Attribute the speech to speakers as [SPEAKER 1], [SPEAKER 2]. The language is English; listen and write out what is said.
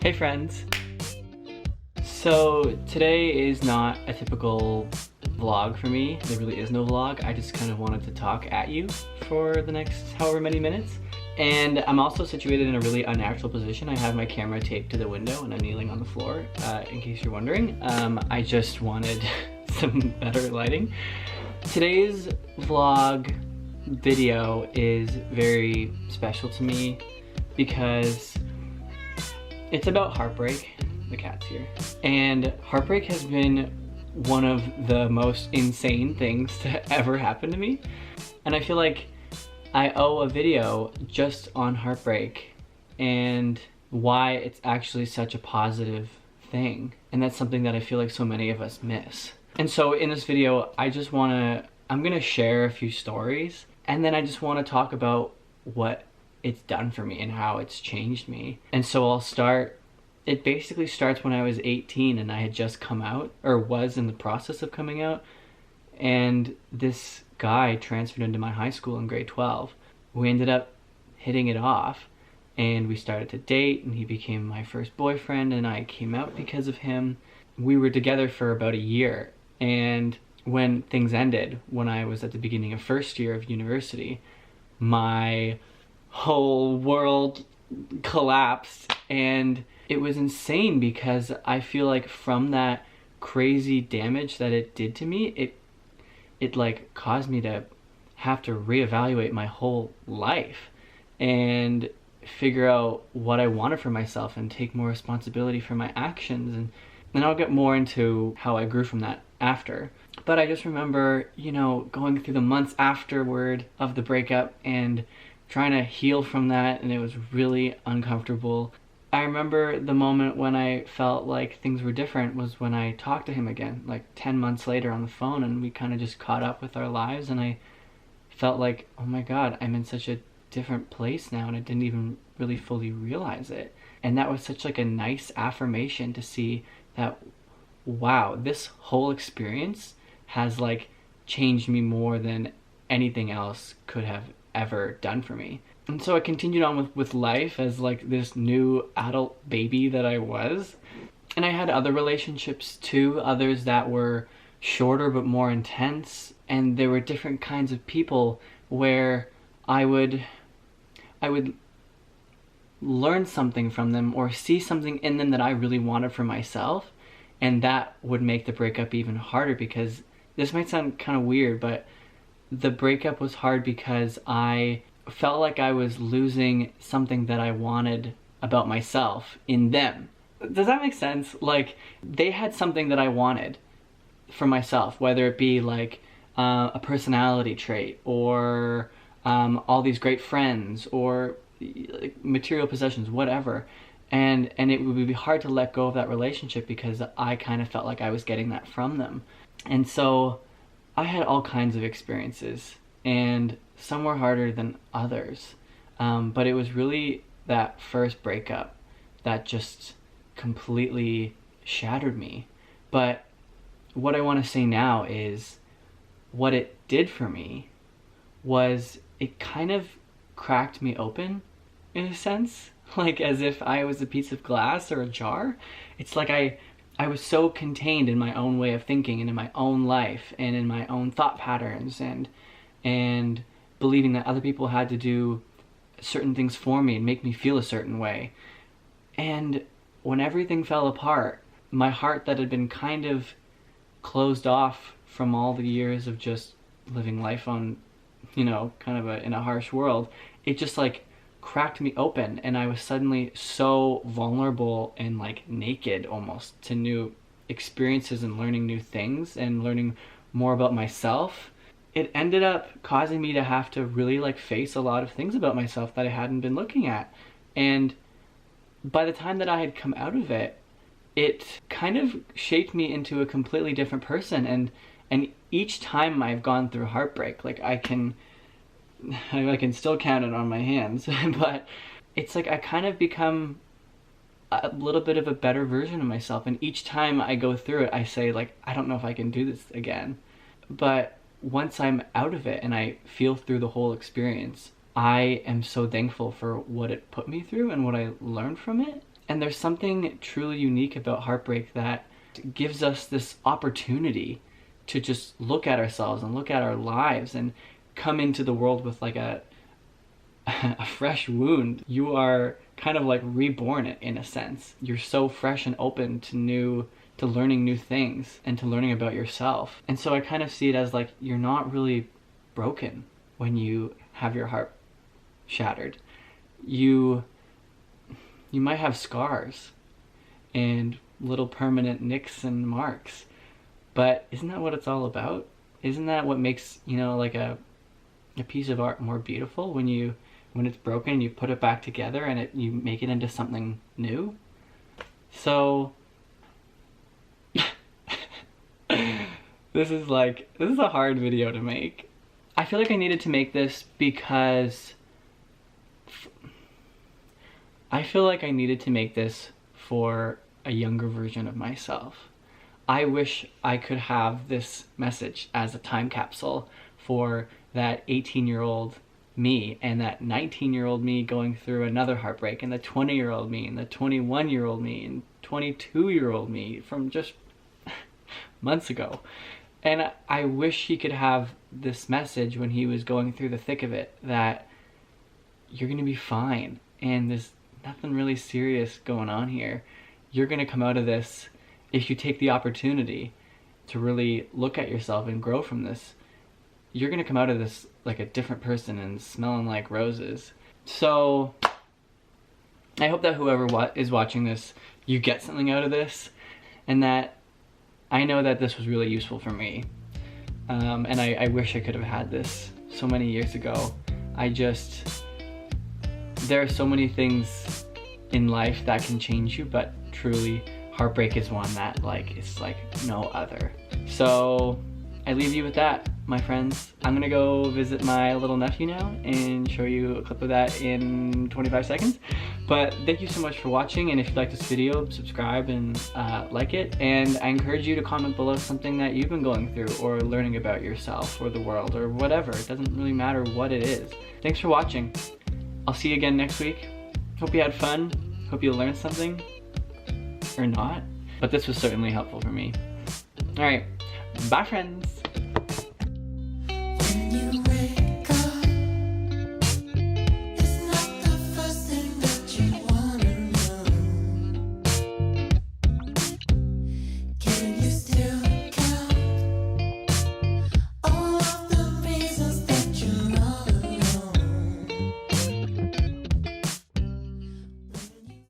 [SPEAKER 1] Hey friends! So today is not a typical vlog for me. There really is no vlog. I just kind of wanted to talk at you for the next however many minutes. And I'm also situated in a really unnatural position. I have my camera taped to the window and I'm kneeling on the floor, in case you're wondering. I just wanted some better lighting. Today's vlog video is very special to me because it's about heartbreak. The cat's here. And heartbreak has been one of the most insane things to ever happen to me. And I feel like I owe a video just on heartbreak and why it's actually such a positive thing. And that's something that I feel like so many of us miss. And so in this video, I'm gonna share a few stories, and then I just wanna talk about what it's done for me and how it's changed me. And so it basically starts when I was 18 and I had just come out, or was in the process of coming out, and this guy transferred into my high school in grade 12. We ended up hitting it off and we started to date, and he became my first boyfriend and I came out because of him. We were together for about a year, and when things ended, when I was at the beginning of first year of university, my whole world collapsed. And it was insane because I feel like from that crazy damage that it did to me, it like caused me to have to reevaluate my whole life and figure out what I wanted for myself and take more responsibility for my actions. And I'll get more into how I grew from that after. But I just remember, going through the months afterward of the breakup and trying to heal from that, and it was really uncomfortable. I remember the moment when I felt like things were different was when I talked to him again, like 10 months later on the phone, and we kind of just caught up with our lives, and I felt like, oh my God, I'm in such a different place now, and I didn't even really fully realize it. And that was such like a nice affirmation to see that, wow, this whole experience has like changed me more than anything else could have ever done for me. And so I continued on with life as like this new adult baby that I was. And I had other relationships too, others that were shorter but more intense. And there were different kinds of people where I would learn something from them or see something in them that I really wanted for myself. And that would make the breakup even harder, because this might sound kind of weird, but the breakup was hard because I felt like I was losing something that I wanted about myself in them. Does that make sense? Like, they had something that I wanted for myself, whether it be like a personality trait or all these great friends or like, material possessions, whatever. And it would be hard to let go of that relationship because I kind of felt like I was getting that from them. And so I had all kinds of experiences, and some were harder than others. But it was really that first breakup that just completely shattered me. But what I want to say now is what it did for me was it kind of cracked me open in a sense, like as if I was a piece of glass or a jar. It's like I was so contained in my own way of thinking and in my own life and in my own thought patterns and believing that other people had to do certain things for me and make me feel a certain way. And when everything fell apart, my heart that had been kind of closed off from all the years of just living life on, kind of in a harsh world, it just like cracked me open, and I was suddenly so vulnerable and like naked almost to new experiences and learning new things and learning more about myself. It ended up causing me to have to really like face a lot of things about myself that I hadn't been looking at. And by the time that I had come out of it, it kind of shaped me into a completely different person. And each time I've gone through heartbreak, like I can still count it on my hands, but it's like I kind of become a little bit of a better version of myself. And each time I go through it, I say like, I don't know if I can do this again. But once I'm out of it and I feel through the whole experience, I am so thankful for what it put me through and what I learned from it. And there's something truly unique about heartbreak that gives us this opportunity to just look at ourselves and look at our lives and come into the world with like a fresh wound. You are kind of like reborn in a sense. You're so fresh and open to learning new things and to learning about yourself. And so I kind of see it as like you're not really broken when you have your heart shattered. You might have scars and little permanent nicks and marks, but isn't that what it's all about? Isn't that what makes, you know, like a piece of art more beautiful when it's broken, you put it back together and you make it into something new? So this is a hard video to make. I feel like I needed to make this because I feel like I needed to make this for a younger version of myself. I wish I could have this message as a time capsule for that 18-year-old me and that 19-year-old me going through another heartbreak, and the 20-year-old me and the 21-year-old me and 22-year-old me from just months ago. And I wish he could have this message when he was going through the thick of it, that you're gonna be fine and there's nothing really serious going on here. You're gonna come out of this, if you take the opportunity to really look at yourself and grow from this, you're gonna come out of this like a different person and smelling like roses. So I hope that whoever is watching this, you get something out of this, and that I know that this was really useful for me. And I wish I could have had this so many years ago. There are so many things in life that can change you, but truly heartbreak is one that it's like no other. So I leave you with that, my friends. I'm gonna go visit my little nephew now and show you a clip of that in 25 seconds. But thank you so much for watching, and if you like this video, subscribe and like it. And I encourage you to comment below something that you've been going through or learning about yourself or the world or whatever. It doesn't really matter what it is. Thanks for watching. I'll see you again next week. Hope you had fun. Hope you learned something. Or not. But this was certainly helpful for me. Alright, bye friends!